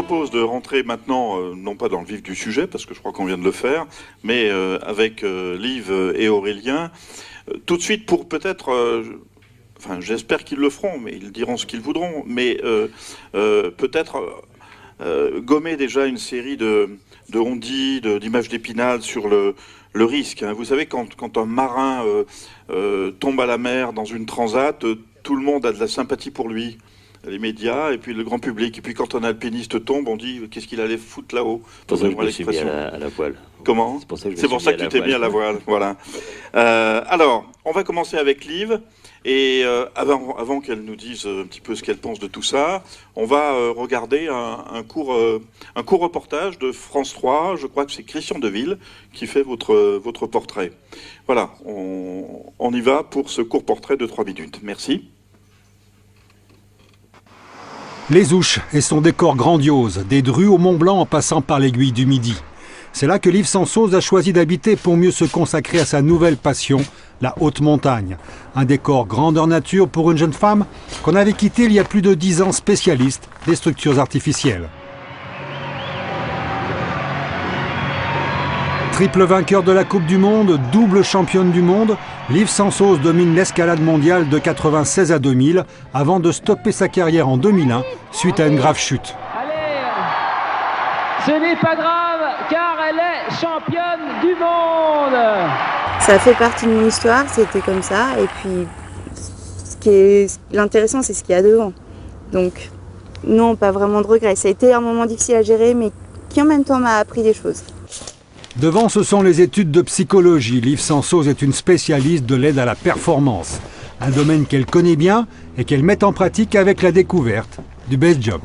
propose de rentrer maintenant, non pas dans le vif du sujet, parce que je crois qu'on vient de le faire, mais avec Liv et Aurélien, tout de suite pour peut-être... Enfin, j'espère qu'ils le feront, mais ils diront ce qu'ils voudront, mais peut-être gommer déjà une série de on-dit, d'images d'Épinal sur le risque. Hein. Vous savez, quand un marin tombe à la mer dans une transat, tout le monde a de la sympathie pour lui. Les médias et puis le grand public. Et puis quand un alpiniste tombe, on dit qu'est-ce qu'il allait foutre là-haut. C'est pour ça que je me suis mis à la voile. Comment ? C'est pour ça que tu t'es mis à la voile. Voilà. Alors, on va commencer avec Liv. Et avant qu'elle nous dise un petit peu ce qu'elle pense de tout ça, on va regarder un court reportage de France 3. Je crois que c'est Christian Deville qui fait votre portrait. Voilà, on y va pour ce court portrait de 3 minutes. Merci. Les Ouches et son décor grandiose, des Drues au Mont Blanc en passant par l'aiguille du Midi. C'est là que Liv Sansoz a choisi d'habiter pour mieux se consacrer à sa nouvelle passion, la haute montagne. Un décor grandeur nature pour une jeune femme qu'on avait quitté il y a plus de 10 ans spécialiste des structures artificielles. Triple vainqueur de la Coupe du Monde, double championne du monde, Liv Sansoz domine l'escalade mondiale de 96 à 2000 avant de stopper sa carrière en 2001 suite à une grave chute. Allez, ce n'est pas grave car elle est championne du monde. Ça fait partie de mon histoire, c'était comme ça. Et puis, l'intéressant, c'est ce qu'il y a devant. Donc, non, pas vraiment de regret. Ça a été un moment difficile à gérer, mais qui en même temps m'a appris des choses. Devant, ce sont les études de psychologie. Liv Sansoz est une spécialiste de l'aide à la performance. Un domaine qu'elle connaît bien et qu'elle met en pratique avec la découverte du base jump.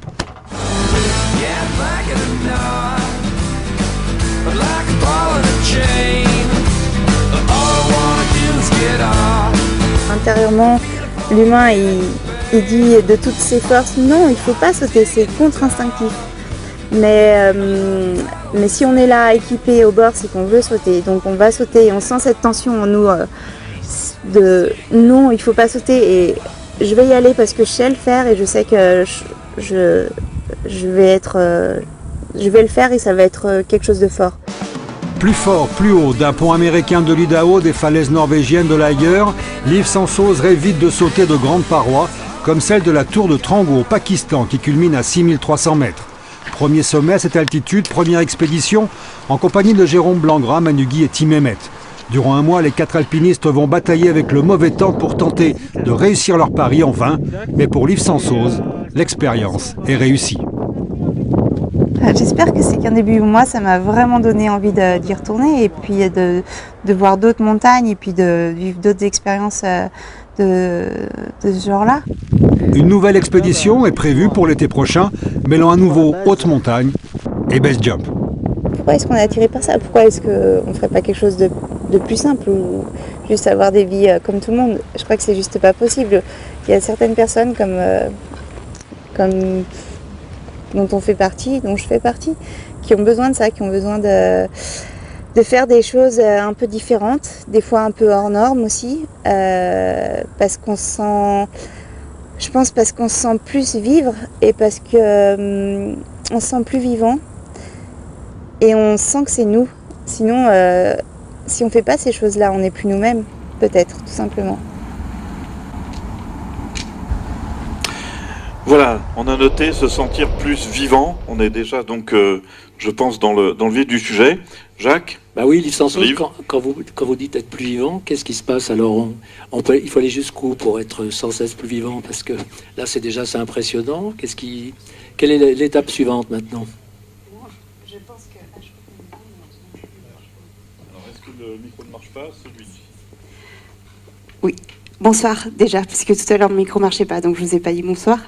Intérieurement, l'humain, il dit de toutes ses forces, non, il ne faut pas sauter, c'est contre-instinctif. Mais si on est là équipé au bord, c'est qu'on veut sauter. Donc on va sauter et on sent cette tension en nous de non, il ne faut pas sauter. Et je vais y aller parce que je sais le faire et je sais que je vais le faire et ça va être quelque chose de fort. Plus fort, plus haut, d'un pont américain de l'Idaho, des falaises norvégiennes de l'Eiger, Liv Sansoz rêve vite de sauter de grandes parois, comme celle de la tour de Trango au Pakistan, qui culmine à 6300 mètres. Premier sommet à cette altitude, première expédition, en compagnie de Jérôme Blangra, Manu Guy et Tim Emmet. Durant un mois, les 4 alpinistes vont batailler avec le mauvais temps pour tenter de réussir leur pari en vain. Mais pour Liv Sansoz, l'expérience est réussie. J'espère que c'est qu'un début. Moi, ça m'a vraiment donné envie d'y retourner et puis de voir d'autres montagnes et puis de vivre d'autres expériences de ce genre-là. Une nouvelle expédition est prévue pour l'été prochain, mêlant à nouveau haute montagne et base jump. Pourquoi est-ce qu'on est attiré par ça ? Pourquoi est-ce qu'on ne ferait pas quelque chose de plus simple ou juste avoir des vies comme tout le monde ? Je crois que c'est juste pas possible. Il y a certaines personnes comme dont on fait partie, dont je fais partie, qui ont besoin de ça, qui ont besoin de faire des choses un peu différentes, des fois un peu hors normes aussi, parce qu'on se sent plus vivre et parce que on se sent plus vivant et on sent que c'est nous. Sinon, si on fait pas ces choses-là, on n'est plus nous-mêmes, peut-être, tout simplement. Voilà, on a noté se sentir plus vivant. On est déjà donc, je pense, dans le vif du sujet. Jacques ? Bah oui, Liv Sansoz, quand vous dites être plus vivant, qu'est-ce qui se passe ? Alors, il faut aller jusqu'où pour être sans cesse plus vivant ? Parce que là, c'est impressionnant. Quelle est l'étape suivante maintenant ? Je pense que... Alors, est-ce que le micro ne marche pas, celui-ci ? Oui. Bonsoir déjà, puisque tout à l'heure le micro ne marchait pas, donc je ne vous ai pas dit bonsoir.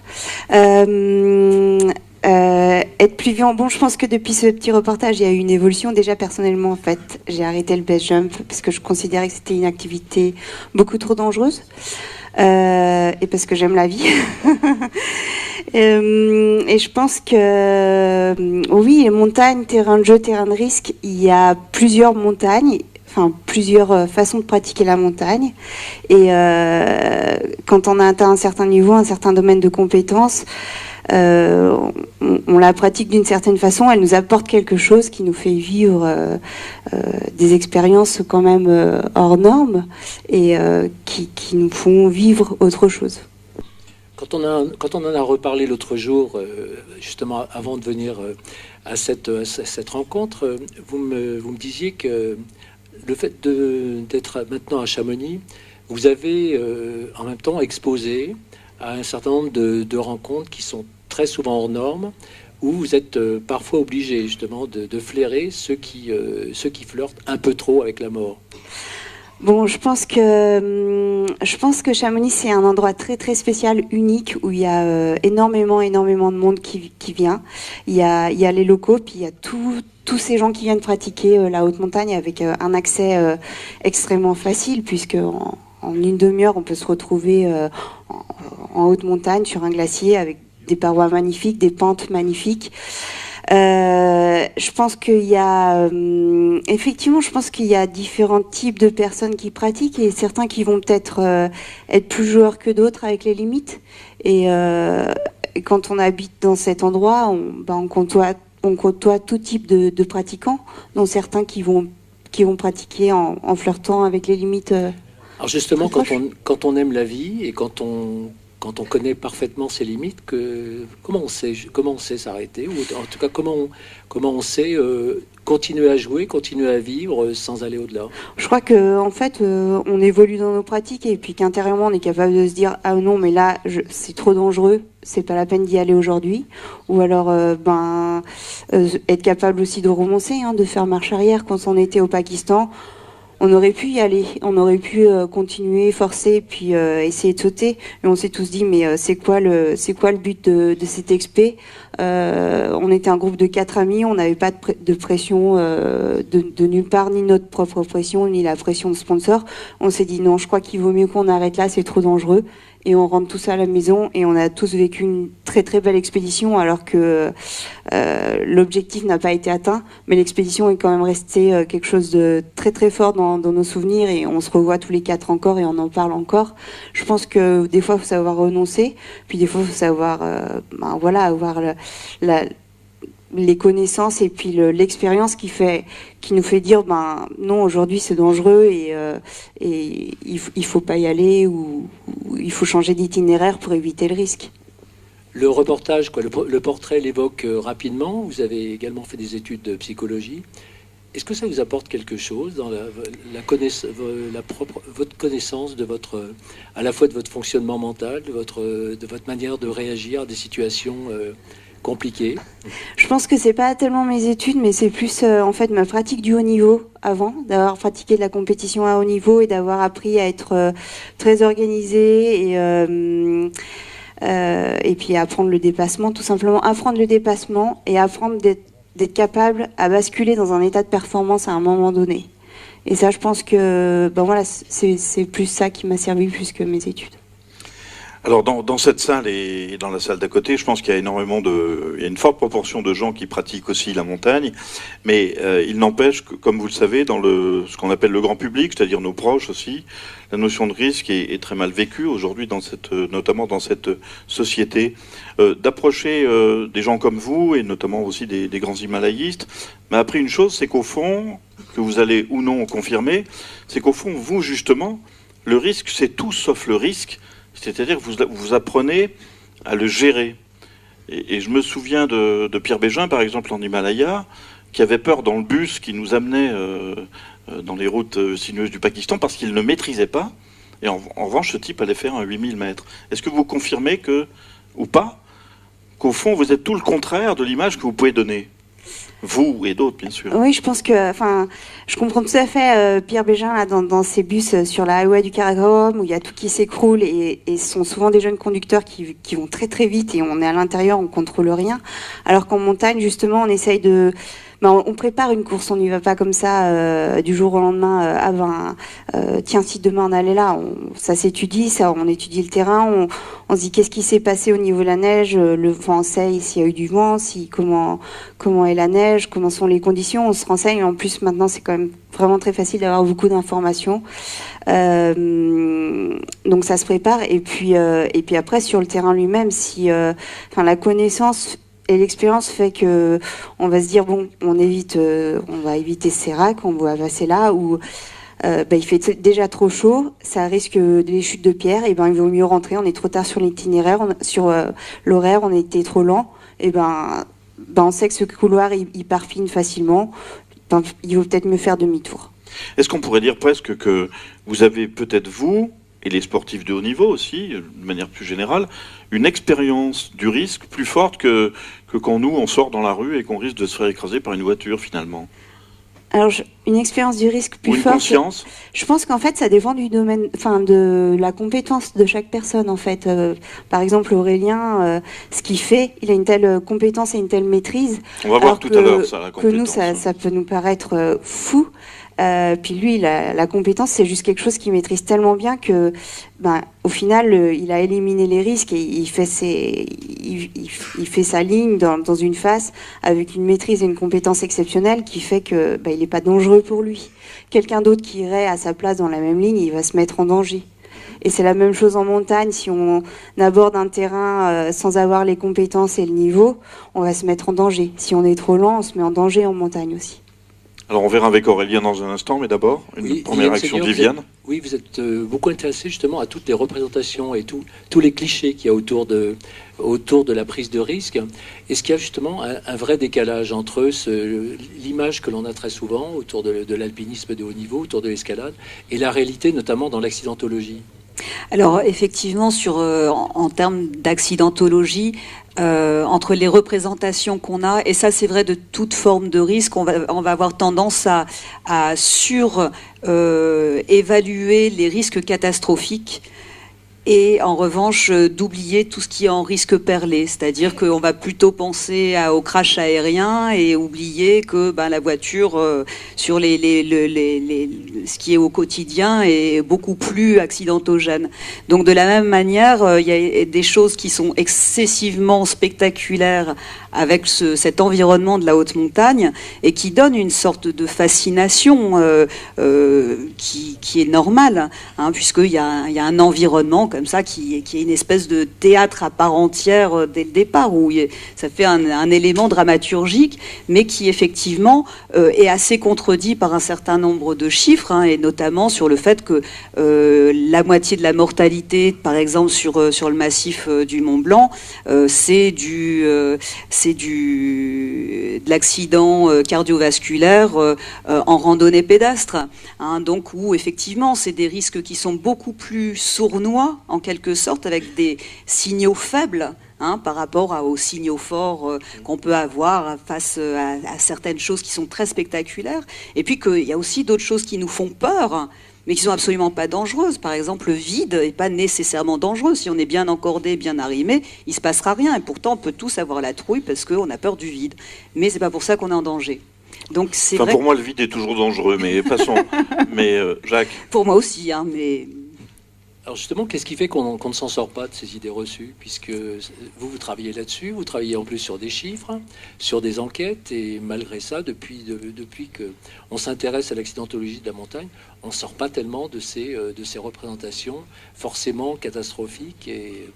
Être plus vivant, bon, je pense que depuis ce petit reportage, il y a eu une évolution. Déjà, personnellement, en fait, j'ai arrêté le base jump parce que je considérais que c'était une activité beaucoup trop dangereuse et parce que j'aime la vie. Et je pense que, oui, les montagnes, terrain de jeu, terrain de risque, il y a plusieurs montagnes. plusieurs façons de pratiquer la montagne. Et quand on a atteint un certain niveau, un certain domaine de compétences, on la pratique d'une certaine façon, elle nous apporte quelque chose qui nous fait vivre des expériences quand même hors normes et qui nous font vivre autre chose. Quand on en a reparlé l'autre jour, justement avant de venir à cette rencontre, vous me disiez que le fait d'être maintenant à Chamonix, vous avez en même temps exposé à un certain nombre de rencontres qui sont très souvent hors normes, où vous êtes parfois obligé justement de flairer ceux qui flirtent un peu trop avec la mort. Bon, je pense que Chamonix, c'est un endroit très très spécial, unique, où il y a énormément de monde qui vient. Il y a les locaux, puis il y a tous ces gens qui viennent pratiquer la haute montagne avec un accès extrêmement facile, puisque en une demi-heure, on peut se retrouver en haute montagne sur un glacier avec des parois magnifiques, des pentes magnifiques. Je pense qu'il y a effectivement, je pense qu'il y a différents types de personnes qui pratiquent et certains qui vont peut-être être plus joueurs que d'autres avec les limites. Et quand on habite dans cet endroit, on côtoie tout type de pratiquants, dont certains qui vont pratiquer en flirtant avec les limites. Alors justement, quand on aime la vie et quand on connaît parfaitement ses limites, comment on sait s'arrêter, ou en tout cas comment on sait continuer à jouer, continuer à vivre sans aller au-delà. Je crois que en fait, on évolue dans nos pratiques et puis qu'intérieurement on est capable de se dire ah non mais là c'est trop dangereux, c'est pas la peine d'y aller aujourd'hui, ou alors être capable aussi de renoncer, de faire marche arrière. Quand on était au Pakistan, on aurait pu y aller, on aurait pu continuer, forcer, puis essayer de sauter. Mais on s'est tous dit, mais c'est quoi le but de cette expé? On était un groupe de 4 amis, on n'avait pas de pression de nulle part, ni notre propre pression, ni la pression de sponsor. On s'est dit non, je crois qu'il vaut mieux qu'on arrête là, c'est trop dangereux. Et on rentre tous à la maison et on a tous vécu une très très belle expédition alors que l'objectif n'a pas été atteint, mais l'expédition est quand même restée quelque chose de très très fort dans nos souvenirs et on se revoit tous les 4 encore et on en parle encore. Je pense que des fois il faut savoir renoncer, puis des fois il faut savoir avoir les connaissances et puis l'expérience qui nous fait dire non, aujourd'hui c'est dangereux et il faut pas y aller ou il faut changer d'itinéraire pour éviter le risque. Le reportage, le portrait l'évoque rapidement. Vous avez également fait des études de psychologie. Est-ce que ça vous apporte quelque chose dans votre connaissance de à la fois de votre fonctionnement mental, de votre manière de réagir à des situations compliquées? Je pense que c'est pas tellement mes études, mais c'est plus en fait ma pratique du haut niveau avant, d'avoir pratiqué de la compétition à haut niveau et d'avoir appris à être très organisé et puis apprendre le dépassement, tout simplement apprendre le dépassement et apprendre d'être capable à basculer dans un état de performance à un moment donné. Et ça, je pense que c'est plus ça qui m'a servi plus que mes études. Alors dans cette salle et dans la salle d'à côté, je pense qu'il y a il y a une forte proportion de gens qui pratiquent aussi la montagne, mais il n'empêche que, comme vous le savez, dans ce qu'on appelle le grand public, c'est-à-dire nos proches aussi, la notion de risque est très mal vécue aujourd'hui notamment dans cette société. D'approcher des gens comme vous et notamment aussi des grands himalayistes m'a appris une chose, c'est qu'au fond, que vous allez ou non confirmer, c'est qu'au fond, vous justement, le risque, c'est tout sauf le risque. C'est-à-dire que vous apprenez à le gérer. Et je me souviens de Pierre Bégin, par exemple, en Himalaya, qui avait peur dans le bus qui nous amenait dans les routes sinueuses du Pakistan parce qu'il ne maîtrisait pas. Et en revanche, ce type allait faire un 8000 mètres. Est-ce que vous confirmez ou pas, qu'au fond, vous êtes tout le contraire de l'image que vous pouvez donner ? Vous et d'autres, bien sûr. Oui, je pense que, je comprends tout à fait Pierre Bégin là, dans ces bus sur la highway du Karakoram où il y a tout qui s'écroule et ce sont souvent des jeunes conducteurs qui vont très très vite et on est à l'intérieur, on contrôle rien. Alors qu'en montagne, justement, on essaye on prépare une course, on n'y va pas comme ça du jour au lendemain. Tiens, si demain on allait là, ça s'étudie, on étudie le terrain, on se dit qu'est-ce qui s'est passé au niveau de la neige, le vent sait s'il y a eu du vent, comment est la neige. neige, comment sont les conditions, on se renseigne. En plus, maintenant, c'est quand même vraiment très facile d'avoir beaucoup d'informations. Donc ça se prépare. Et puis après, sur le terrain lui-même, si la connaissance et l'expérience fait que on va se dire bon, on va éviter Sérac, on va passer là où il fait déjà trop chaud, ça risque des chutes de pierre. Et il vaut mieux rentrer. On est trop tard sur l'itinéraire, sur l'horaire, on était trop lent. Et on sait que ce couloir il parfine facilement. Il vaut peut-être mieux faire demi-tour. Est-ce qu'on pourrait dire presque que vous avez peut-être vous et les sportifs de haut niveau aussi, de manière plus générale, une expérience du risque plus forte que quand nous, on sort dans la rue et qu'on risque de se faire écraser par une voiture, finalement? Alors, une expérience du risque plus forte. Ou une conscience. Je pense qu'en fait, ça dépend du domaine, de la compétence de chaque personne, en fait. Par exemple, Aurélien, ce qu'il fait, il a une telle compétence et une telle maîtrise. On va voir tout à l'heure ça, la compétence. Que nous, ça peut nous paraître fou. Puis lui, la compétence, c'est juste quelque chose qu'il maîtrise tellement bien que, au final, il a éliminé les risques et il fait sa ligne dans une face avec une maîtrise et une compétence exceptionnelle qui fait que il n'est pas dangereux pour lui. Quelqu'un d'autre qui irait à sa place dans la même ligne, il va se mettre en danger. Et c'est la même chose en montagne. Si on aborde un terrain sans avoir les compétences et le niveau, on va se mettre en danger. Si on est trop lent, on se met en danger en montagne aussi. Alors on verra avec Aurélien dans un instant, mais d'abord, une première action de Viviane. Vous êtes beaucoup intéressé justement à toutes les représentations et tous les clichés qu'il y a autour de la prise de risque. Est-ce qu'il y a justement un vrai décalage entre l'image que l'on a très souvent autour de l'alpinisme de haut niveau, autour de l'escalade, et la réalité, notamment dans l'accidentologie? Alors effectivement, en termes d'accidentologie, entre les représentations qu'on a, et ça c'est vrai de toute forme de risque, on va avoir tendance à évaluer les risques catastrophiques et en revanche d'oublier tout ce qui est en risque perlé, c'est-à-dire qu'on va plutôt penser au crash aérien et oublier que la voiture sur ce qui est au quotidien est beaucoup plus accidentogène. Donc de la même manière, il y a des choses qui sont excessivement spectaculaires avec cet environnement de la haute montagne et qui donnent une sorte de fascination qui est normale, puisqu'il y a un environnement comme ça qui est une espèce de théâtre à part entière dès le départ, où ça fait un élément dramaturgique, mais qui effectivement est assez contredit par un certain nombre de chiffres, et notamment sur le fait que la moitié de la mortalité, par exemple sur le massif du Mont Blanc, c'est de l'accident cardiovasculaire en randonnée pédestre, donc où effectivement c'est des risques qui sont beaucoup plus sournois en quelque sorte, avec des signaux faibles par rapport aux signaux forts qu'on peut avoir face à certaines choses qui sont très spectaculaires, et puis qu'il y a aussi d'autres choses qui nous font peur mais qui sont absolument pas dangereuses. Par exemple, le vide n'est pas nécessairement dangereux. Si on est bien encordé, bien arrimé, il se passera rien. Et pourtant, on peut tous avoir la trouille parce qu'on a peur du vide. Mais c'est pas pour ça qu'on est en danger. Donc c'est vrai. Pour moi, le vide est toujours dangereux, mais passons. Mais Jacques. Pour moi aussi, mais. Alors justement, qu'est-ce qui fait qu'on ne s'en sort pas de ces idées reçues? Puisque vous travaillez là-dessus, vous travaillez en plus sur des chiffres, sur des enquêtes, et malgré ça, depuis qu'on s'intéresse à l'accidentologie de la montagne, on ne sort pas tellement de ces représentations forcément catastrophiques. Et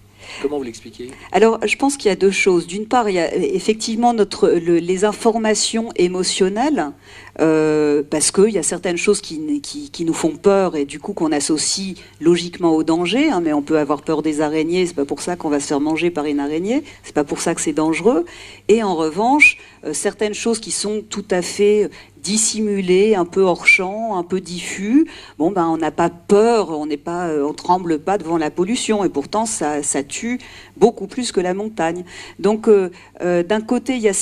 comment vous l'expliquez? Alors, je pense qu'il y a deux choses. D'une part, il y a effectivement les informations émotionnelles, parce qu'il y a certaines choses qui nous font peur et du coup qu'on associe logiquement au danger. Mais on peut avoir peur des araignées, c'est pas pour ça qu'on va se faire manger par une araignée, c'est pas pour ça que c'est dangereux. Et en revanche, certaines choses qui sont tout à fait dissimulé, un peu hors champ, un peu diffus. On n'a pas peur, on tremble pas devant la pollution, et pourtant ça tue beaucoup plus que la montagne. Donc d'un côté, il y a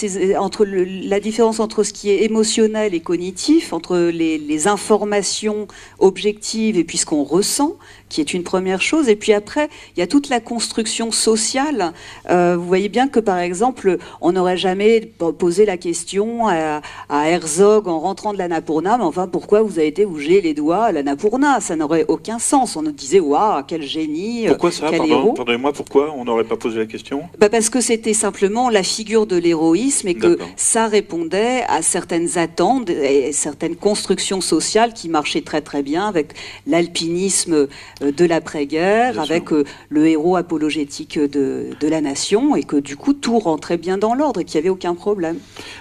la différence entre ce qui est émotionnel et cognitif, entre les informations objectives et puis ce qu'on ressent, qui est une première chose. Et puis après, il y a toute la construction sociale. Vous voyez bien que, par exemple, on n'aurait jamais posé la question à Herzog qu'en rentrant de l'Annapurna, mais enfin, pourquoi vous avez été vous geler les doigts à l'Annapurna? Ça n'aurait aucun sens. On nous disait, waouh, quel génie, Pourquoi ça? quel héros. Pardonnez-moi, pourquoi on n'aurait pas posé la question? Parce que c'était simplement la figure de l'héroïsme et que ça répondait à certaines attentes et certaines constructions sociales qui marchaient très très bien avec l'alpinisme de l'après-guerre, avec le héros apologétique de la nation, et que du coup tout rentrait bien dans l'ordre et qu'il n'y avait aucun problème.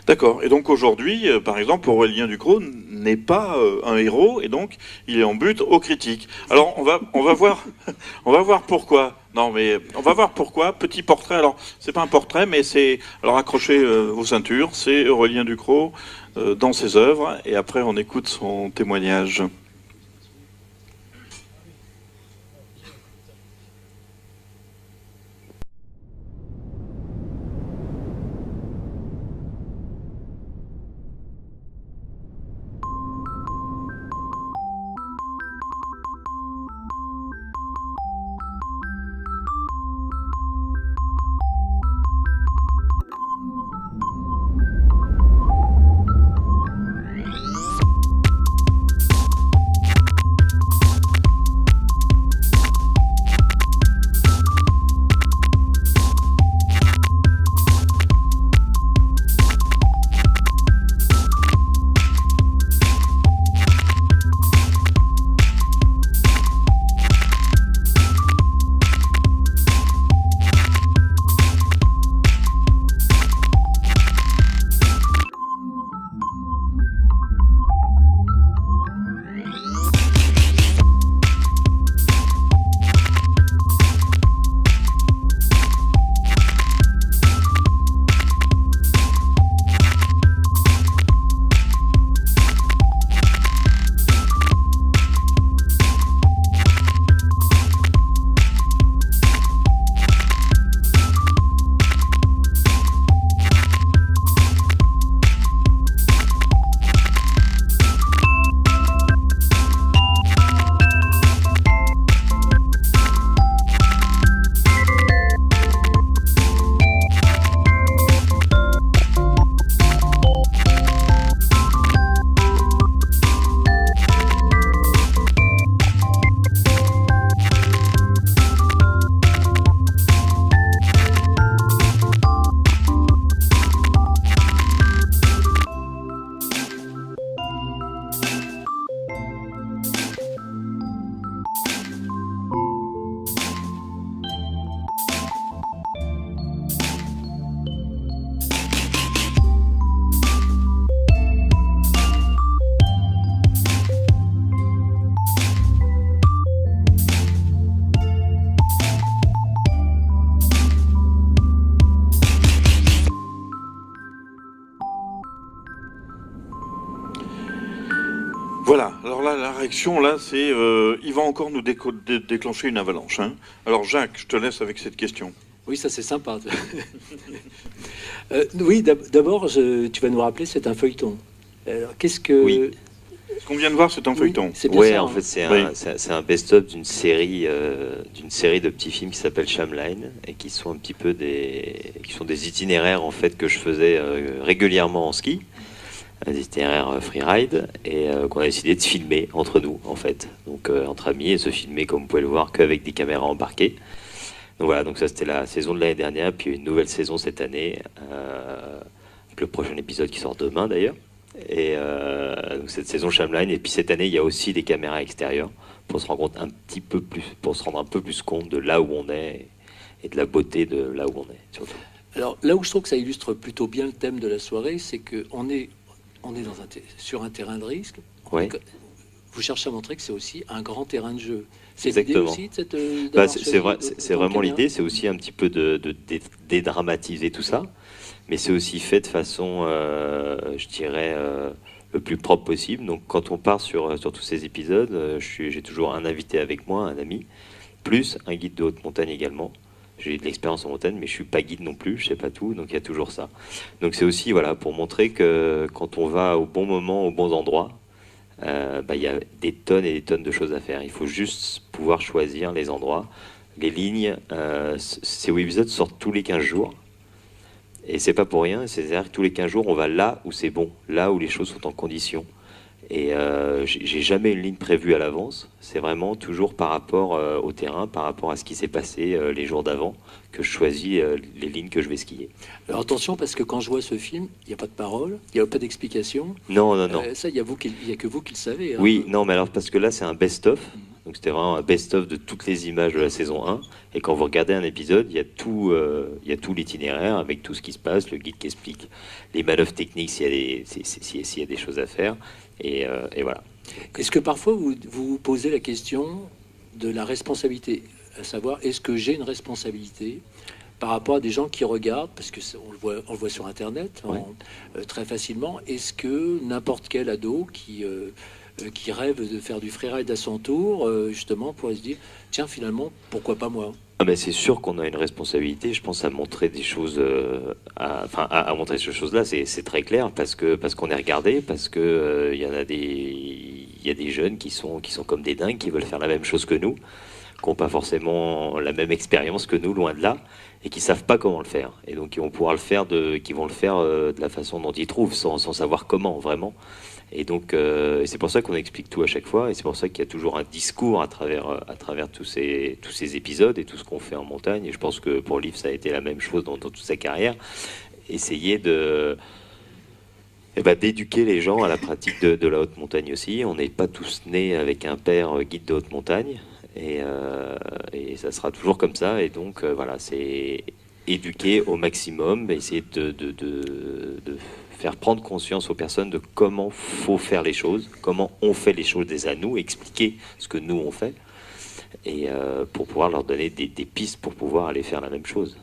D'accord. Et donc aujourd'hui, par exemple, Aurélien Ducrot n'est pas un héros et donc il est en but aux critiques. Alors on va voir pourquoi. Non, mais on va voir pourquoi. Petit portrait. Alors c'est pas un portrait, mais c'est, alors accrochez vos ceintures. C'est Aurélien Ducrot dans ses œuvres, et après on écoute son témoignage. Voilà, alors là, la réaction, là, c'est il va encore nous déclencher une avalanche. Hein. Alors Jacques, je te laisse avec cette question. Oui, ça c'est sympa. Oui, d'abord, tu vas nous rappeler, c'est un feuilleton. Alors, qu'est-ce que... Oui. Ce qu'on vient de voir, c'est un feuilleton. Oui, en fait, c'est un best-of d'une série de petits films qui s'appelle Shamline, et qui sont un petit peu des itinéraires en fait que je faisais régulièrement en ski, des itinéraires freeride, et qu'on a décidé de filmer entre nous en fait, donc entre amis, et se filmer comme vous pouvez le voir qu'avec des caméras embarquées. Donc voilà, donc ça c'était la saison de l'année dernière, puis une nouvelle saison cette année, avec le prochain épisode qui sort demain d'ailleurs. Et donc cette saison Shamline, et puis cette année il y a aussi des caméras extérieures pour se rendre compte un petit peu plus, pour se rendre un peu plus compte de là où on est et de la beauté de là où on est surtout. Alors là où je trouve que ça illustre plutôt bien le thème de la soirée, c'est que on est sur un terrain de risque. Ouais. Vous cherchez à montrer que c'est aussi un grand terrain de jeu. C'est exactement. l'idée aussi de cette. C'est vrai, c'est vraiment l'idée. C'est aussi un petit peu de dédramatiser tout ça. Mais c'est aussi fait de façon, je dirais, le plus propre possible. Donc quand on part sur tous ces épisodes, j'ai toujours un invité avec moi, un ami, plus un guide de haute montagne également. J'ai de l'expérience en montagne, mais je suis pas guide non plus, je sais pas tout, donc il y a toujours ça. Donc c'est aussi voilà, pour montrer que quand on va au bon moment, aux bons endroits, il y a des tonnes et des tonnes de choses à faire. Il faut juste pouvoir choisir les endroits. Les lignes, ces épisodes sortent tous les 15 jours. Et c'est pas pour rien, c'est-à-dire que tous les 15 jours, on va là où c'est bon, là où les choses sont en condition. Et j'ai jamais une ligne prévue à l'avance. C'est vraiment toujours par rapport au terrain, par rapport à ce qui s'est passé les jours d'avant, que je choisis les lignes que je vais skier. Alors attention, parce que quand je vois ce film, il n'y a pas de parole, il n'y a pas d'explication. Non, non, non. Ça, il n'y a que vous qui le savez. Hein. Oui, non, mais alors parce que là, c'est un best-of. Donc c'était vraiment un best-of de toutes les images de la saison 1. Et quand vous regardez un épisode, il y a tout l'itinéraire avec tout ce qui se passe, le guide qui explique les manœuvres techniques s'il y a des choses à faire. Et voilà. Est-ce que parfois vous vous posez la question de la responsabilité, à savoir est-ce que j'ai une responsabilité par rapport à des gens qui regardent, parce que on le voit sur Internet très facilement. Est-ce que n'importe quel ado qui rêve de faire du freeride à son tour, justement, pourrait se dire tiens, finalement, pourquoi pas moi? Ah ben c'est sûr qu'on a une responsabilité, je pense, à montrer des choses, à montrer ces choses-là, c'est très clair, parce qu'on est regardé, parce que il y a des jeunes qui sont comme des dingues, qui veulent faire la même chose que nous, qui n'ont pas forcément la même expérience que nous, loin de là, et qui savent pas comment le faire, et donc qui vont pouvoir le faire de la façon dont ils trouvent, sans savoir comment vraiment. Et donc, et c'est pour ça qu'on explique tout à chaque fois, et c'est pour ça qu'il y a toujours un discours à travers tous ces épisodes et tout ce qu'on fait en montagne. Et je pense que pour Liv, ça a été la même chose dans toute sa carrière. Essayer d'éduquer les gens à la pratique de la haute montagne aussi. On n'est pas tous nés avec un père guide de haute montagne, et ça sera toujours comme ça. Et donc, voilà, c'est éduquer au maximum, essayer de faire prendre conscience aux personnes de comment faut faire les choses, comment on fait les choses déjà à nous, expliquer ce que nous on fait, et pour pouvoir leur donner des pistes pour pouvoir aller faire la même chose.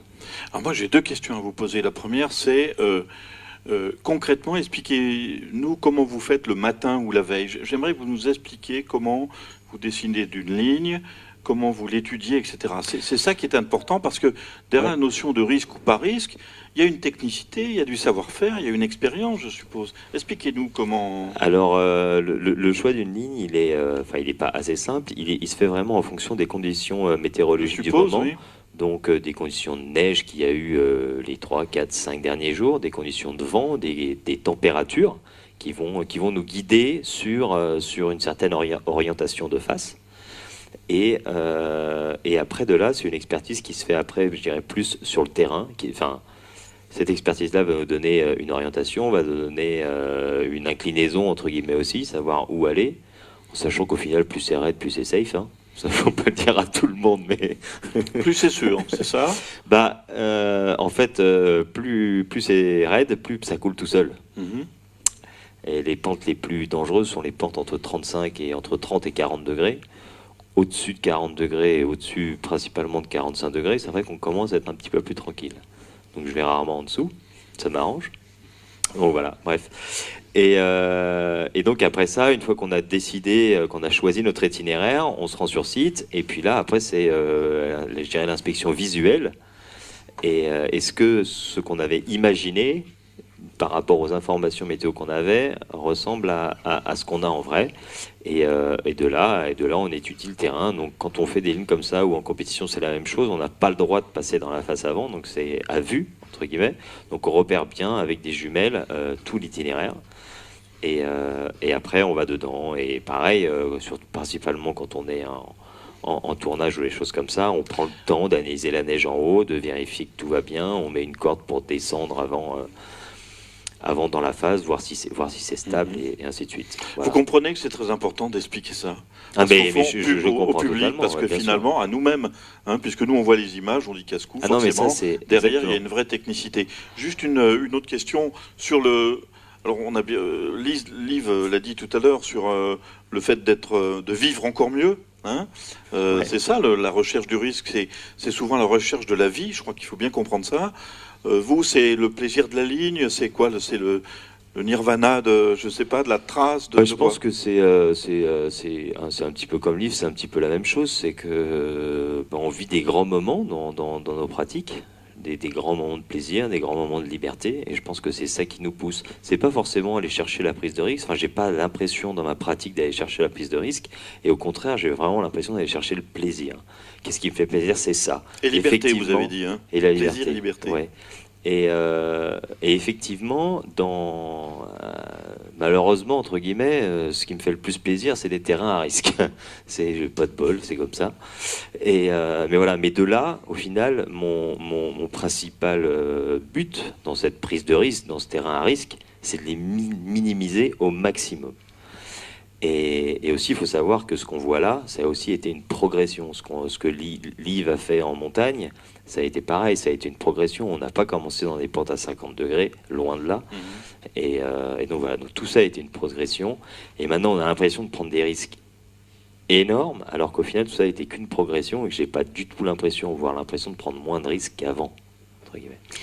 Alors moi j'ai deux questions à vous poser. La première c'est concrètement, expliquez-nous comment vous faites le matin ou la veille. J'aimerais que vous nous expliquiez comment vous dessinez d'une ligne, comment vous l'étudiez, etc. C'est ça qui est important, parce que derrière la notion de risque ou pas risque, il y a une technicité, il y a du savoir-faire, il y a une expérience, je suppose. Expliquez-nous comment... Alors, le choix d'une ligne, il est pas assez simple. Il se fait vraiment en fonction des conditions météorologiques du moment. Oui. Donc, des conditions de neige qu'il y a eu les 3, 4, 5 derniers jours, des conditions de vent, des températures qui vont nous guider sur une certaine orientation de face. Et après de là, c'est une expertise qui se fait après, je dirais, plus sur le terrain. Cette expertise-là va nous donner une orientation, va nous donner une inclinaison, entre guillemets aussi, savoir où aller, en sachant qu'au final, plus c'est raide, plus c'est safe. Hein. Ça, on peut le dire à tout le monde, mais... Plus c'est sûr, c'est ça? En fait, plus c'est raide, plus ça coule tout seul. Et les pentes les plus dangereuses sont les pentes entre 35 et entre 30 et 40 degrés. Au-dessus de 40 degrés et au-dessus principalement de 45 degrés, c'est vrai qu'on commence à être un petit peu plus tranquille. Donc je vais rarement en dessous, ça m'arrange. Donc voilà, bref. Et donc après ça, une fois qu'on a décidé, qu'on a choisi notre itinéraire, on se rend sur site. Et puis là, après, c'est, je dirais, l'inspection visuelle. Et est-ce que ce qu'on avait imaginé par rapport aux informations météo qu'on avait ressemble à ce qu'on a en vrai, et de là on étudie le terrain. Donc quand on fait des lignes comme ça ou en compétition, c'est la même chose, on n'a pas le droit de passer dans la face avant, donc c'est à vue entre guillemets, donc on repère bien avec des jumelles tout l'itinéraire, et après on va dedans, et pareil, principalement quand on est en tournage ou les choses comme ça, on prend le temps d'analyser la neige en haut, de vérifier que tout va bien, on met une corde pour descendre avant dans la phase, voir si c'est stable, et ainsi de suite. Voilà. Vous comprenez que c'est très important d'expliquer ça je au public, parce que finalement, à nous-mêmes, puisque nous on voit les images, on dit casse-cou, forcément, derrière il y a une vraie technicité. Juste une autre question sur le... Alors on a Liv l'a dit tout à l'heure sur le fait de vivre encore mieux. C'est ça, la recherche du risque, c'est souvent la recherche de la vie, je crois qu'il faut bien comprendre ça. Vous, c'est le plaisir de la ligne, c'est quoi? C'est le nirvana de la trace je pense que c'est un petit peu comme Liv, c'est un petit peu la même chose, c'est que on vit des grands moments dans nos pratiques, des grands moments de plaisir, des grands moments de liberté, et je pense que c'est ça qui nous pousse. C'est pas forcément aller chercher la prise de risque, j'ai pas l'impression dans ma pratique d'aller chercher la prise de risque, et au contraire, j'ai vraiment l'impression d'aller chercher le plaisir. Qu'est-ce qui me fait plaisir, c'est ça. Et liberté, vous avez dit, et la plaisir et liberté. Ouais. Et effectivement, malheureusement, entre guillemets, ce qui me fait le plus plaisir, c'est les terrains à risque. J'ai pas de bol, c'est comme ça. Mais voilà, mais de là, au final, mon principal but dans cette prise de risque, dans ce terrain à risque, c'est de les minimiser au maximum. Et aussi, il faut savoir que ce qu'on voit là, ça a aussi été une progression. Ce que Liv a fait en montagne, ça a été pareil, ça a été une progression. On n'a pas commencé dans des pentes à 50 degrés, loin de là. Et donc voilà, donc tout ça a été une progression. Et maintenant, on a l'impression de prendre des risques énormes, alors qu'au final, tout ça a été qu'une progression et que j'ai pas du tout l'impression, voire l'impression de prendre moins de risques qu'avant.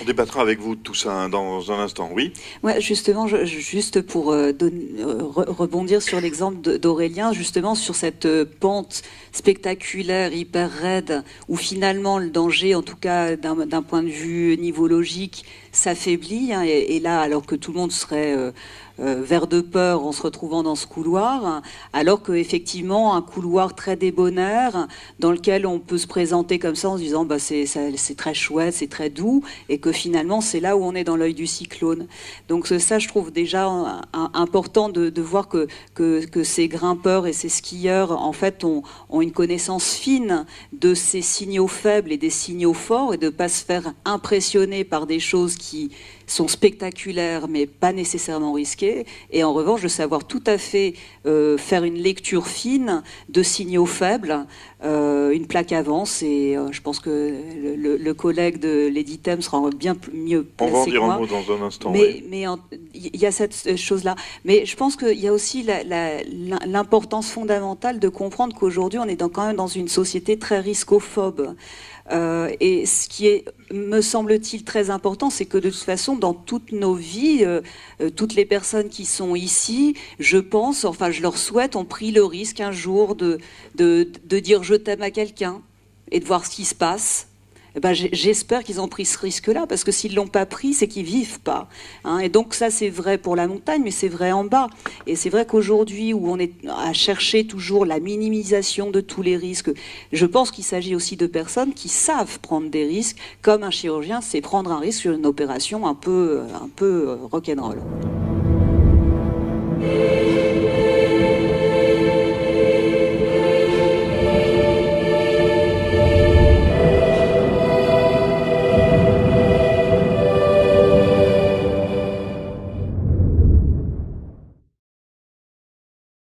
On débattra avec vous de tout ça dans un instant, oui. Ouais, justement, juste pour rebondir sur l'exemple d'Aurélien, justement sur cette pente spectaculaire, hyper raide, où finalement le danger, en tout cas d'un point de vue nivologique, s'affaiblit. Hein, et là, alors que tout le monde serait vert de peur en se retrouvant dans ce couloir, alors qu'effectivement un couloir très débonnaire dans lequel on peut se présenter comme ça en se disant bah c'est très chouette, c'est très doux, et que finalement c'est là où on est dans l'œil du cyclone. Donc ça, je trouve déjà important de voir que ces grimpeurs et ces skieurs en fait ont une connaissance fine de ces signaux faibles et des signaux forts, et de pas se faire impressionner par des choses qui sont spectaculaires mais pas nécessairement risquées, et en revanche de savoir tout à fait faire une lecture fine de signaux faibles, une plaque avance, et je pense que le collègue de l'Editem sera bien mieux placé. On va en dire que moi. un mot dans un instant. Mais il y a cette chose-là. Mais je pense qu'il y a aussi l'importance fondamentale de comprendre qu'aujourd'hui on est quand même dans une société très riscophobe. Et ce qui est, me semble-t-il, très important, c'est que de toute façon, dans toutes nos vies, toutes les personnes qui sont ici, je pense, enfin je leur souhaite, ont pris le risque un jour de dire je t'aime à quelqu'un et de voir ce qui se passe. Eh ben, j'espère qu'ils ont pris ce risque-là, parce que s'ils ne l'ont pas pris, c'est qu'ils ne vivent pas. Hein. Et donc ça, c'est vrai pour la montagne, mais c'est vrai en bas. Et c'est vrai qu'aujourd'hui, où on est à chercher toujours la minimisation de tous les risques, je pense qu'il s'agit aussi de personnes qui savent prendre des risques, comme un chirurgien sait prendre un risque sur une opération un peu rock'n'roll.